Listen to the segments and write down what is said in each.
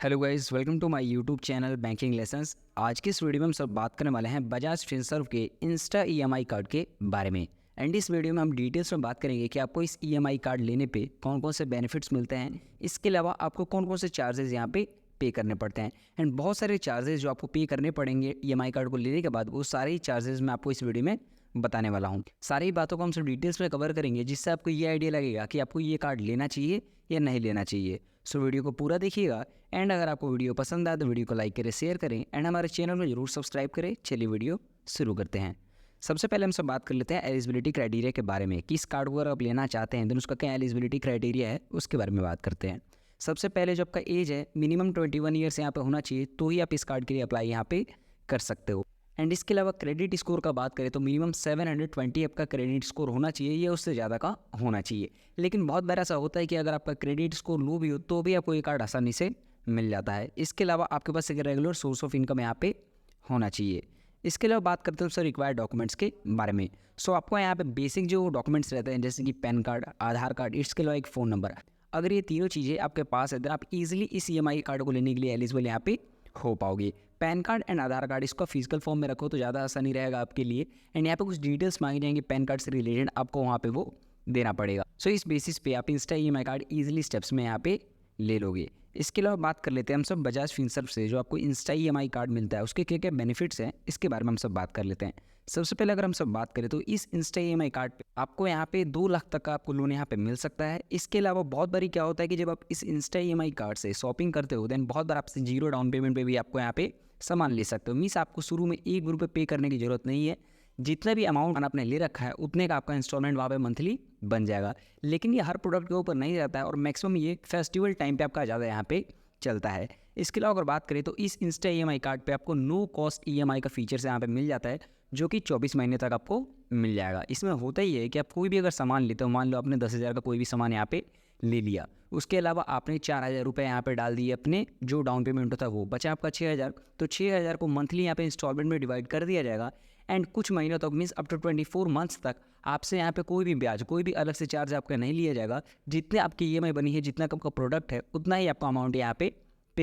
Hello guys, welcome to my YouTube channel banking lessons. आज की इस वीडियो में हम सब बात करने वाले हैं बजाज फिनसर्व के इंस्टा ईएमआई कार्ड के बारे में। एंड इस वीडियो में हम डिटेल्स में बात करेंगे कि आपको इस ईएमआई कार्ड लेने पे कौन कौन से बेनिफिट्स मिलते हैं, इसके अलावा आपको कौन कौन से चार्जेस यहाँ पे करने पड़ते हैं। एंड बहुत सारे चार्जेस जो आपको पे करने पड़ेंगे ईएमआई कार्ड को लेने के बाद, वो सारे ही चार्जेस मैं आपको इस वीडियो में बताने वाला हूँ। सारी बातों को हम सब डिटेल्स में कवर करेंगे, जिससे आपको ये आइडिया लगेगा कि आपको ये कार्ड लेना चाहिए या नहीं लेना चाहिए। सो वीडियो को पूरा देखिएगा। एंड अगर आपको वीडियो पसंद आए तो वीडियो को लाइक करें, शेयर करें एंड हमारे चैनल में जरूर सब्सक्राइब करें। चलिए वीडियो शुरू करते हैं। सबसे पहले हम सब बात कर लेते हैं एलिजिबिलिटी क्राइटेरिया के बारे में कि इस कार्ड को अगर आप लेना चाहते हैं तो उसका क्या एलिजिबिलिटी क्राइटेरिया है, उसके बारे में बात करते हैं। सबसे पहले जो आपका एज है मिनिमम 21 ईयर्स यहाँ पे होना चाहिए, तो ही आप इस कार्ड के लिए अप्लाई यहाँ पे कर सकते हो। एंड इसके अलावा क्रेडिट स्कोर का बात करें तो मिनिमम 720 आपका क्रेडिट स्कोर होना चाहिए या उससे ज़्यादा का होना चाहिए। लेकिन बहुत बार ऐसा होता है कि अगर आपका क्रेडिट स्कोर लो भी हो तो भी आपको ये कार्ड आसानी से मिल जाता है। इसके अलावा आपके पास एक रेगुलर सोर्स ऑफ इनकम यहाँ पे होना चाहिए। इसके अलावा बात करते हैं सर रिक्वायर्ड डॉक्यूमेंट्स के बारे में। सो आपको यहाँ पे बेसिक जो डॉक्यूमेंट्स रहते हैं जैसे कि पैन कार्ड, आधार कार्ड, इसके अलावा एक फ़ोन नंबर। अगर ये तीनों चीज़ें आपके पास है तो आप इजीली इस ईएमआई कार्ड को लेने के लिए एलिजिबल यहाँ पे हो पाओगे। Pan card and Aadhaar card इसको फिजिकल फॉर्म में रखो तो ज़्यादा आसानी रहेगा आपके लिए। एंड यहाँ पे कुछ डिटेल्स मांगी जाएंगी पैन कार्ड से रिलेटेड, आपको वहाँ पे वो देना पड़ेगा। सो इस बेसिस पे आप Insta EMI card easily steps में यहाँ पे ले लोगे। इसके अलावा बात कर लेते हैं हम सब बजाज फिनसर्व से जो आपको इंस्टा ईएमआई कार्ड मिलता है उसके क्या क्या बेनिफिट्स हैं, इसके बारे में हम सब बात कर लेते हैं। सबसे पहले अगर हम सब बात करें तो इस इंस्टा ईएमआई कार्ड पे आपको यहाँ पे 2 लाख तक का आपको लोन यहाँ पे मिल सकता है। इसके अलावा बहुत बारी क्या होता है कि जब आप इस इंस्टा ईएमआई कार्ड से शॉपिंग करते हो देन बहुत बार आपसे 0 डाउन पेमेंट पे भी आपको यहाँ पे सामान ले सकते हो। मीन्स आपको शुरू में 1 रुपये पे करने की जरूरत नहीं है। जितना भी अमाउंट आपने ले रखा है उतने का आपका इंस्टॉलमेंट वहाँ पे मंथली बन जाएगा। लेकिन ये हर प्रोडक्ट के ऊपर नहीं रहता है और मैक्सिमम ये फेस्टिवल टाइम पे आपका ज़्यादा यहाँ पे चलता है। इसके अलावा अगर बात करें तो इस इंस्टा ईएमआई कार्ड पे आपको नो कॉस्ट ईएमआई का फीचर्स यहाँ पे मिल जाता है, जो कि 24 महीने तक आपको मिल जाएगा। इसमें होता ही है कि आप कोई भी अगर सामान लेते हो, मान लो आपने 10,000 का कोई भी सामान यहाँ पे ले लिया, उसके अलावा आपने 4,000 रुपये यहाँ पे डाल दिए अपने, जो डाउन पेमेंट होता है वो बचा आपका 6,000, तो 6,000 को मंथली यहाँ पे इंस्टॉलमेंट में डिवाइड कर दिया जाएगा। एंड कुछ महीनों तक मीन्स अप टू 24 मंथ्स तक आपसे यहाँ पे कोई भी ब्याज, कोई भी अलग से चार्ज आपका नहीं लिया जाएगा। जितने आपकी ईएमआई बनी है, जितना आपका प्रोडक्ट है, उतना ही आपका अमाउंट यहाँ पे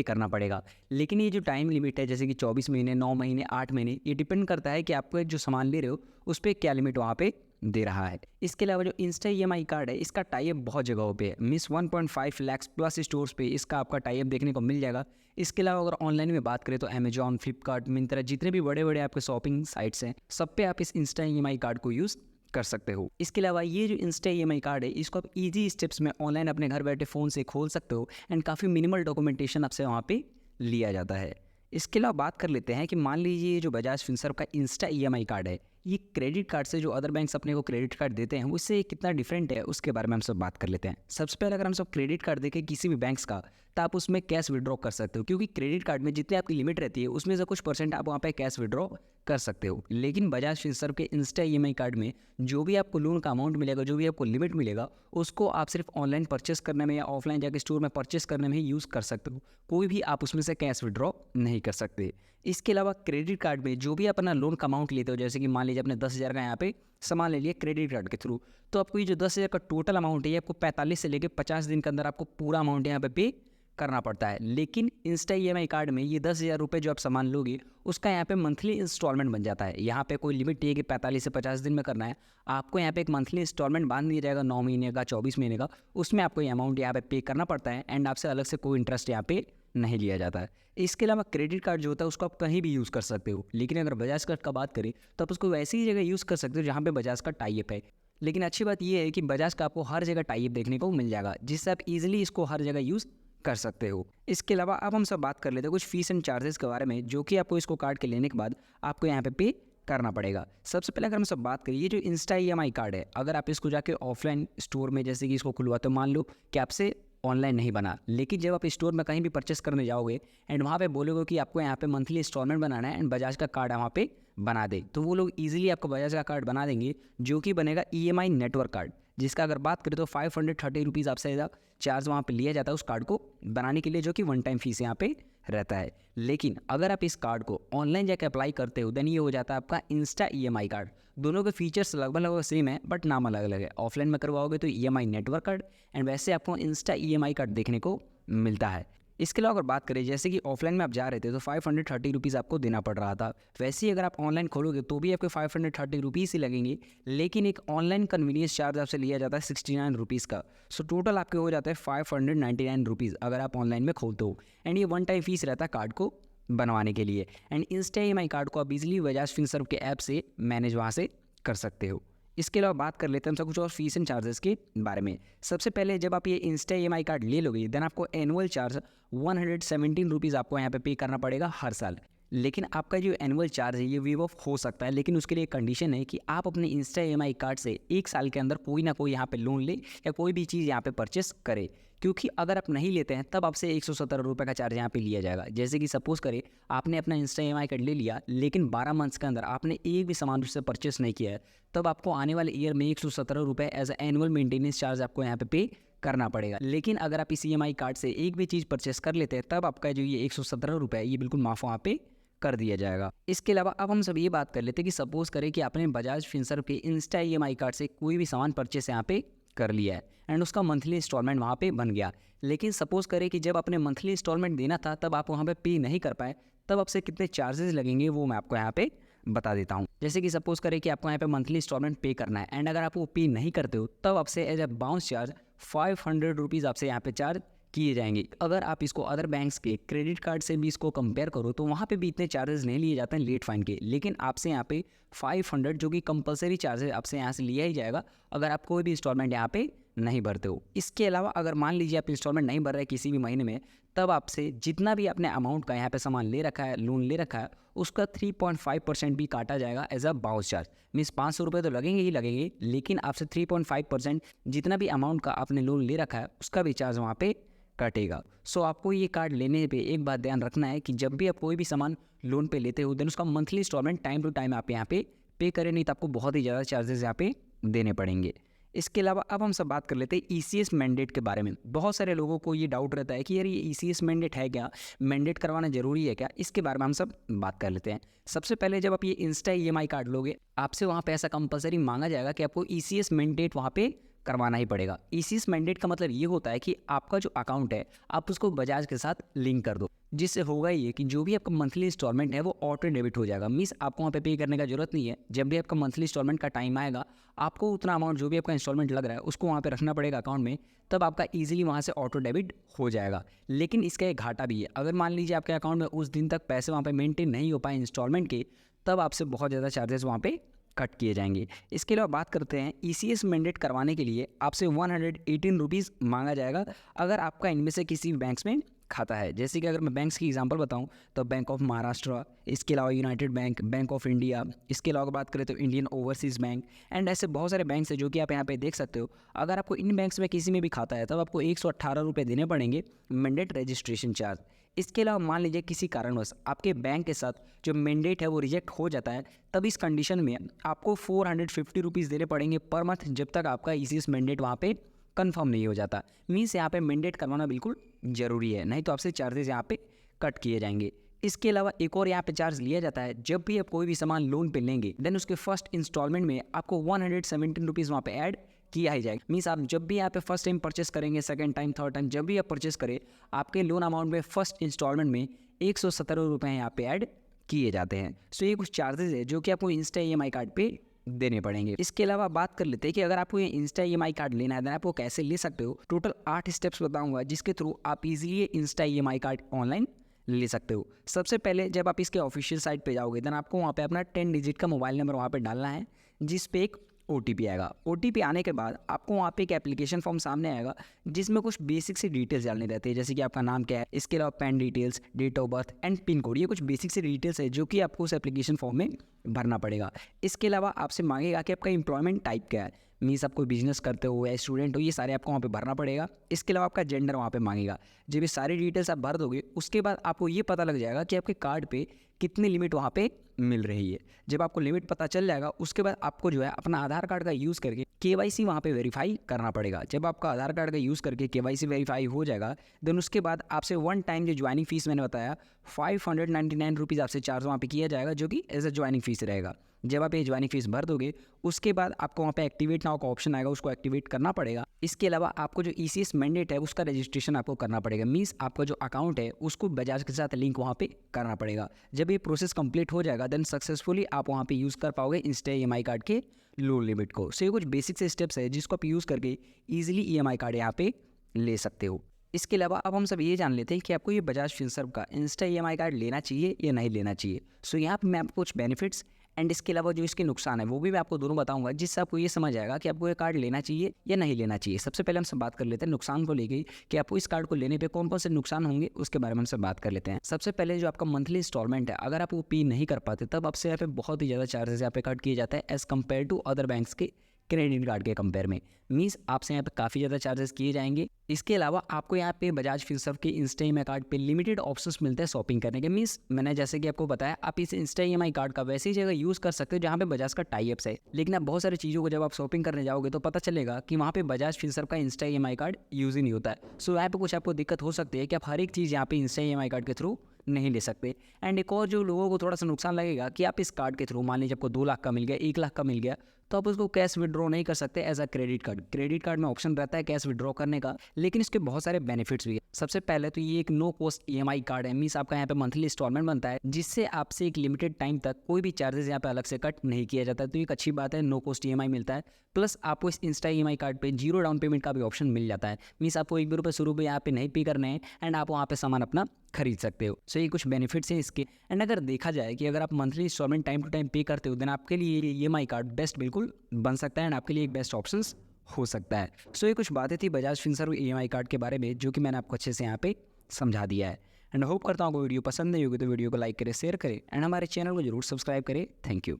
करना पड़ेगा। लेकिन ये जो टाइम लिमिट है जैसे कि 24 महीने, 9 महीने, 8 महीने, ये डिपेंड करता है कि आपको जो सामान ले रहे हो उस पर क्या लिमिट वहाँ पे दे रहा है। इसके अलावा जो इंस्टा ईएमआई कार्ड है इसका टाइप बहुत जगहों पे है, मीन्स 1.5 लाख प्लस स्टोर्स पे इसका आपका टाइप देखने को मिल जाएगा। इसके अलावा अगर ऑनलाइन में बात करें तो अमेजॉन, फ्लिपकार्ट, मिंत्रा, जितने भी बड़े बड़े आपके शॉपिंग साइट्स हैं सब पे आप इस इंस्टा ईएमआई कार्ड को यूज़ कर सकते हो। इसके अलावा ये जो इंस्टा ईएमआई कार्ड है इसको आप इजी स्टेप्स में ऑनलाइन अपने घर बैठे फ़ोन से खोल सकते हो एंड काफ़ी मिनिमल डॉक्यूमेंटेशन आपसे वहाँ पे लिया जाता है। इसके अलावा बात कर लेते हैं कि मान लीजिए ये जो बजाज फिनसर्व का इंस्टा ईएमआई कार्ड है, ये क्रेडिट कार्ड से जो अदर बैंक्स अपने को क्रेडिट कार्ड देते हैं उससे कितना डिफरेंट है, उसके बारे में हम सब बात कर लेते हैं। सबसे पहले अगर हम सब क्रेडिट कार्ड देखें किसी भी बैंक्स का, तो आप उसमें कैश विड्रॉ कर सकते हो, क्योंकि क्रेडिट कार्ड में जितनी आपकी लिमिट रहती है उसमें से कुछ परसेंट आप वहाँ पे कैश विड्रॉ कर सकते हो। लेकिन बजाज फिनसर्व के इंस्टा ईएमआई कार्ड में जो भी आपको लोन का अमाउंट मिलेगा, जो भी आपको लिमिट मिलेगा, उसको आप सिर्फ ऑनलाइन परचेस करने में या ऑफलाइन जाकर स्टोर में परचेस करने में ही यूज़ कर सकते हो। कोई भी आप उसमें से कैश विड्रॉ नहीं कर सकते। इसके अलावा क्रेडिट कार्ड में जो भी अपना लोन का अमाउंट लेते हो, जैसे कि मान लीजिए आपने 10,000 का यहाँ पे सामान ले लिया क्रेडिट कार्ड के थ्रू, तो आपको ये जो 10,000 का टोटल अमाउंट है ये आपको 45 से लेकर 50 दिन के अंदर आपको पूरा अमाउंट यहाँ पे करना पड़ता है। लेकिन इंस्टा ईएमआई कार्ड में ये 10,000 रुपये जो आप सामान लोगे उसका यहाँ पे मंथली इंस्टॉलमेंट बन जाता है। यहाँ पे कोई लिमिट नहीं है कि 45 से 50 दिन में करना है, आपको यहाँ पे एक मंथली इंस्टॉलमेंट बांध दिया जाएगा 9 महीने का, 24 महीने का, उसमें आपको ये अमाउंट यहाँ पे करना पड़ता है एंड आपसे अलग से कोई इंटरेस्ट यहाँ पे नहीं लिया जाता है। इसके अलावा क्रेडिट कार्ड जो होता है उसको आप कहीं भी यूज़ कर सकते हो, लेकिन अगर बजाज कार्ड का बात करें तो आप उसको वैसी ही जगह यूज़ कर सकते हो जहाँ पे बजाज का टाइप है। लेकिन अच्छी बात यह है कि बजाज का आपको हर जगह टाइप देखने को मिल जाएगा, जिससे आप इजीली इसको हर जगह यूज़ कर सकते हो। इसके अलावा अब हम सब बात कर लेते हैं कुछ फीस एंड चार्जेस के बारे में, जो कि आपको इसको कार्ड के लेने के बाद आपको यहाँ पे करना पड़ेगा। सबसे पहले अगर हम सब बात करिए जो इंस्टा ईएमआई कार्ड है, अगर आप इसको जाके ऑफलाइन स्टोर में जैसे कि इसको खुलवाते हो, मान लो कि आपसे ऑनलाइन नहीं बना, लेकिन जब आप स्टोर में कहीं भी परचेस करने जाओगे एंड वहाँ पे बोलोगे कि आपको यहाँ पे मंथली इंस्टॉलमेंट बनाना है एंड बजाज का कार्ड वहाँ पे बना दे, तो वो लोग इजीली आपको बजाज का कार्ड बना देंगे, जो कि बनेगा ईएमआई नेटवर्क कार्ड, जिसका अगर बात करें तो 530 रुपीज़ आपसे चार्ज वहाँ पे लिया जाता है उस कार्ड को बनाने के लिए, जो कि वन टाइम फीस यहाँ पे रहता है। लेकिन अगर आप इस कार्ड को ऑनलाइन जाकर अप्लाई करते हो देन ये हो जाता है आपका इंस्टा ईएमआई कार्ड। दोनों के फीचर्स लगभग सेम है बट नाम अलग अलग है। ऑफलाइन में करवाओगे तो ईएमआई नेटवर्क कार्ड एंड वैसे आपको इंस्टा ईएमआई कार्ड देखने को मिलता है। इसके अलावा अगर बात करें जैसे कि ऑफलाइन में आप जा रहे थे तो 530 रुपीज़ आपको देना पड़ रहा था, वैसे ही अगर आप ऑनलाइन खोलोगे तो भी आपके 530 रुपीज़ ही लगेंगे, लेकिन एक ऑनलाइन कन्वीनियंस चार्ज आपसे लिया जाता है 69 रुपीज़ का। सो टोटल आपके हो जाता है 599 रुपीज़ अगर आप ऑनलाइन में खोलते हो। एंड ये वन टाइम फीस रहता है कार्ड को बनवाने के लिए। एंड इंस्टा EMI कार्ड को आप इजीली बजाज फिनसर्व के ऐप से मैनेज वहाँ से कर सकते हो। इसके अलावा बात कर लेते हैं हम सब कुछ और फीस एंड चार्जेस के बारे में। सबसे पहले जब आप ये इंस्टा EMI कार्ड ले लोगे देन आपको एनुअल चार्ज 117 रुपीज़ आपको यहाँ पे करना पड़ेगा हर साल। लेकिन आपका जो एनुअल चार्ज है ये वेव ऑफ हो सकता है, लेकिन उसके लिए कंडीशन है कि आप अपने इंस्टा EMI कार्ड से एक साल के अंदर कोई ना कोई यहाँ पे लोन ले या कोई भी चीज़ यहाँ पे परचेस करे, क्योंकि अगर आप नहीं लेते हैं तब आपसे 117 रुपये का चार्ज यहाँ पे लिया जाएगा। जैसे कि सपोज करें आपने अपना इंस्टा EMI कार्ड ले लिया लेकिन 12 मंथ्स के अंदर आपने एक भी सामान उससे परचेस नहीं किया है, तब आपको आने वाले ईयर में 117 रुपये एज एनुअल मेंटेनेंस चार्ज आपको यहाँ पे करना पड़ेगा। लेकिन अगर आप इस EMI कार्ड से एक भी चीज़ परचेस कर लेते हैं तब आपका जो ये 117 रुपये है ये बिल्कुल माफ़ वहाँ पे कर दिया जाएगा। इसके अलावा अब हम सब ये बात कर लेते हैं कि सपोज करें कि आपने बजाज फिनसर्व के इंस्टा EMI कार्ड से कोई भी सामान परचेस यहाँ पे कर लिया है एंड उसका मंथली इंस्टॉलमेंट वहाँ पे बन गया, लेकिन सपोज करें कि जब आपने मंथली इंस्टॉलमेंट देना था तब आप वहाँ पे नहीं कर पाए, तब आपसे कितने चार्जेस लगेंगे वो मैं आपको यहाँ पे बता देता हूँ। जैसे कि सपोज करें कि आपको यहाँ पे मंथली इंस्टॉलमेंट पे करना है एंड अगर आप वो पे नहीं करते हो तब आपसे as a bounce charge 500 rupees आपसे यहाँ पे चार्ज किए जाएंगे। अगर आप इसको अदर बैंक्स के क्रेडिट कार्ड से भी इसको कंपेयर करो तो वहाँ पे भी इतने चार्जेस नहीं लिए जाते हैं लेट फाइन के, लेकिन आपसे यहाँ पे 500 जो कि कंपलसरी चार्जेस आपसे यहाँ से लिया ही जाएगा अगर आप कोई भी इंस्टॉलमेंट यहाँ पे नहीं भरते हो। इसके अलावा अगर मान लीजिए आप इंस्टॉलमेंट नहीं भर रहे किसी भी महीने में, तब आपसे जितना भी आपने अमाउंट का यहाँ पे सामान ले रखा है, लोन ले रखा है, उसका 3.5% भी काटा जाएगा as a bounce charge. Means 500 रुपये तो लगेंगे ही लगेंगे, लेकिन आपसे 3.5% जितना भी अमाउंट का आपने लोन ले रखा है उसका भी चार्ज वहाँ पे कटेगा। सो आपको ये कार्ड लेने पे एक बात ध्यान रखना है कि जब भी आप कोई भी सामान लोन पे लेते हो देन उसका monthly instalment time to time आप यहाँ पे करें, नहीं तो आपको बहुत ही ज़्यादा चार्जेस यहाँ पे देने पड़ेंगे। इसके अलावा अब हम सब बात कर लेते हैं ECS मैंडेट के बारे में। बहुत सारे लोगों को ये डाउट रहता है कि यार ये ECS मैंडेट है क्या, मैंडेट करवाना जरूरी है क्या, इसके बारे में हम सब बात कर लेते हैं। सबसे पहले जब आप ये इंस्टा EMI कार्ड लोगे आपसे वहाँ पे ऐसा कंपलसरी मांगा जाएगा कि आपको ECS मैंडेट वहाँ पे करवाना ही पड़ेगा। ECS मैंडेट का मतलब ये होता है कि आपका जो अकाउंट है आप उसको बजाज के साथ लिंक कर दो, जिससे होगा ये कि जो भी आपका मंथली इंस्टॉलमेंट है वो ऑटो डेबिट हो जाएगा। मीन्स आपको वहाँ पे करने का जरूरत नहीं है। जब भी आपका मंथली इंस्टॉलमेंट का टाइम आएगा आपको उतना अमाउंट जो भी आपका इंस्टॉलमेंट लग रहा है उसको वहाँ पे रखना पड़ेगा अकाउंट में, तब आपका ईजिली वहाँ से ऑटो डेबिट हो जाएगा। लेकिन इसका एक घाटा भी है, अगर मान लीजिए आपके अकाउंट में उस दिन तक पैसे वहाँ पे मेंटेन नहीं हो पाए इंस्टॉलमेंट के, तब आपसे बहुत ज़्यादा चार्जेस वहाँ पे कट किए जाएंगे। इसके अलावा बात करते हैं ECS मैंडेट करवाने के लिए आपसे 118 रुपीज़ मांगा जाएगा अगर आपका इनमें से किसी भी बैंक्स में खाता है। जैसे कि अगर मैं बैंक्स की एग्जांपल बताऊं तो बैंक ऑफ महाराष्ट्र, इसके अलावा United bank, bank of India, इसके अलावा बात करें तो इंडियन ओवरसीज़ बैंक एंड ऐसे बहुत सारे बैंक्स हैं जो कि आप यहाँ पे देख सकते हो। अगर आपको इन बैंक्स में किसी में भी खाता है तब आपको 118 रुपये देने पड़ेंगे मैंडेट रजिस्ट्रेशन चार्ज। इसके अलावा मान लीजिए किसी कारणवश आपके बैंक के साथ जो मैंडेट है वो रिजेक्ट हो जाता है, तब इस कंडीशन में आपको 450 रुपीज़ देने पड़ेंगे पर मंथ जब तक आपका ECS मैंडेट वहाँ पे कंफर्म नहीं हो जाता। मीन्स यहाँ पे मैंडेट करवाना बिल्कुल ज़रूरी है, नहीं तो आपसे चार्जेस यहाँ पे कट किए जाएंगे। इसके अलावा एक और यहाँ पे चार्ज लिया जाता है, जब भी आप कोई भी सामान लोन पे लेंगे देन उसके फर्स्ट इंस्टॉलमेंट में आपको 117 रुपीज़ वहाँ पे ऐड किया ही जाएगा। मीन्स आप जब भी यहाँ पे फर्स्ट टाइम परचेस करेंगे, सेकंड टाइम, थर्ड टाइम, जब भी आप परचेस करें आपके लोन अमाउंट में फर्स्ट इंस्टॉलमेंट में 117 रुपये यहाँ पे ऐड किए जाते हैं। सो ये कुछ चार्जेस है जो कि आपको इंस्टा EMI कार्ड पे देने पड़ेंगे। इसके अलावा बात कर लेते हैं कि अगर आपको ये इंस्टा EMI कार्ड लेना है तो आपको कैसे ले सकते हो। टोटल 8 स्टेप्स बताऊंगा जिसके थ्रू आप easily Insta EMI card online ले सकते हो। सबसे पहले जब आप इसके ऑफिशियल साइट पे जाओगे देन आपको वहाँ पे अपना 10 डिजिट का मोबाइल नंबर वहाँ पे डालना है, जिस पे एक OTP आएगा। OTP आने के बाद आपको वहाँ पे एक एप्लीकेशन फॉर्म सामने आएगा जिसमें कुछ बेसिक सी डिटेल्स डालनी रहती है, जैसे कि आपका नाम क्या है, इसके अलावा PAN details, date of birth and pin code. ये कुछ बेसिक सी डिटेल्स है जो कि आपको उस एप्लीकेशन फॉर्म में भरना पड़ेगा। इसके अलावा आपसे मांगेगा कि आपका एम्प्लॉयमेंट टाइप क्या है, मीन्स आप कोई बिजनेस करते हो या स्टूडेंट हो, ये सारे आपको वहाँ पे भरना पड़ेगा। इसके अलावा आपका जेंडर वहाँ पे मांगेगा। जब ये सारी डिटेल्स आप भर दोगे उसके बाद आपको ये पता लग जाएगा कि आपके कार्ड पे कितनी लिमिट वहाँ पे मिल रही है। जब आपको लिमिट पता चल जाएगा उसके बाद आपको जो है अपना आधार कार्ड का यूज़ करके केवाईसी वहाँ पे वेरीफाई करना पड़ेगा। जब आपका आधार कार्ड का यूज़ करके केवाईसी वेरीफाई हो जाएगा देन उसके बाद आपसे वन टाइम जो ज्वाइनिंग फीस मैंने बताया 599 रुपीज़ आपसे चार्ज वहाँ पे किया जाएगा, जो कि एज अ ज्वाइनिंग फीस रहेगा। जब आप ये ज्वाइनिंग फीस भर दोगे उसके बाद आपको वहाँ पे एक्टिवेट नाउ का ऑप्शन आएगा, उसको एक्टिवेट करना पड़ेगा। इसके अलावा आपको जो ईसीएस मैंडेट है उसका रजिस्ट्रेशन आपको करना पड़ेगा, मीन्स आपका जो अकाउंट है उसको बजाज के साथ लिंक वहाँ पे करना पड़ेगा। जब ये प्रोसेस कंप्लीट हो जाएगा देन सक्सेसफुली आप वहाँ पे यूज़ कर पाओगे इंस्टा ईएमआई कार्ड के लोन लिमिट को। सो ये कुछ बेसिक से स्टेप्स है जिसको आप यूज़ करके ईजिली ईएमआई कार्ड यहाँ पे ले सकते हो। इसके अलावा अब हम सब ये जान लेते हैं कि आपको ये बजाज फिनसर्व का इंस्टा ईएमआई कार्ड लेना चाहिए या नहीं लेना चाहिए। सो यहाँ पे मैं आपको कुछ बेनिफिट्स एंड इसके अलावा जो इसके नुकसान है वो भी मैं आपको दोनों बताऊंगा, जिससे आपको ये समझ आएगा कि आपको ये कार्ड लेना चाहिए या नहीं लेना चाहिए। सबसे पहले हम सब बात कर लेते हैं नुकसान को लेके कि आपको इस कार्ड को लेने पे कौन कौन से नुकसान होंगे, उसके बारे में हम सब बात कर लेते हैं। सबसे पहले जो आपका मंथली इंस्टॉलमेंट है अगर आप वो पे नहीं कर पाते तब आपसे यहाँ पे बहुत ही ज़्यादा चार्जेस यहाँ पे कट किए जाते हैं as compare to other banks के क्रेडिट कार्ड के कंपेयर में। मीन्स आपसे यहाँ पे काफ़ी ज़्यादा चार्जेस किए जाएंगे। इसके अलावा आपको यहाँ पे बजाज फिनसर्व के इंस्टा ईएमआई कार्ड पे लिमिटेड ऑप्शंस मिलते हैं शॉपिंग करने के। मीन्स मैंने जैसे कि आपको बताया आप इस इंस्टा ईएमआई कार्ड का वैसी जगह यूज़ कर सकते हो जहाँ पे बजाज का टाई अप्स है, लेकिन आप बहुत सारी चीज़ों को जब आप शॉपिंग करने जाओगे तो पता चलेगा कि वहाँ पे बजाज फिनसर्व का इंस्टा ईएमआई कार्ड यूज़ ही नहीं होता है। सो यहाँ पे कुछ आपको दिक्कत हो सकती है कि आप हर एक चीज़ यहाँ पे इंस्टा ईएमआई कार्ड के थ्रू नहीं ले सकते। एंड एक और जो लोगों को थोड़ा सा नुकसान लगेगा कि आप इस कार्ड के थ्रू मान लीजिए आपको 2 लाख का मिल गया, 1 लाख का मिल गया, तो आप उसको कैश विड्रॉ नहीं कर सकते as a credit card. Credit card में ऑप्शन रहता है कैश विड्रॉ करने का, लेकिन इसके बहुत सारे बेनिफिट्स भी है। सबसे पहले तो ये एक नो कॉस्ट ईएमआई कार्ड है, मीन्स आपका यहाँ पे मंथली इंस्टॉलमेंट बनता है जिससे आपसे एक लिमिटेड टाइम तक कोई भी चार्जेस यहाँ पे अलग से कट नहीं किया जाता। तो एक अच्छी बात है, नो कॉस्ट ईएमआई मिलता है। प्लस आपको इस इंस्टा ईएमआई कार्ड पे 0 डाउन पेमेंट का भी ऑप्शन मिल जाता है, मीन्स आपको 1 भी रुपये शुरू में यहाँ पे नहीं पे करने हैं एंड आप वहाँ पे सामान अपना खरीद सकते हो। सो ये कुछ बेनिफिट्स हैं इसके। एंड अगर देखा जाए कि अगर आप monthly instalment time to time pay करते हो देन आपके लिए ये ईएमआई कार्ड बेस्ट बिल्कुल बन सकता है एंड आपके लिए एक बेस्ट ऑप्शंस हो सकता है। सो ये कुछ बातें थी बजाज फिनसर्व ईएमआई कार्ड के बारे में जो कि मैंने आपको अच्छे से यहाँ पे समझा दिया है। एंड होप करता हूँ आपको वीडियो पसंद नहीं होगी तो वीडियो को लाइक करें, शेयर करें एंड हमारे चैनल को जरूर सब्सक्राइब करें। Thank you.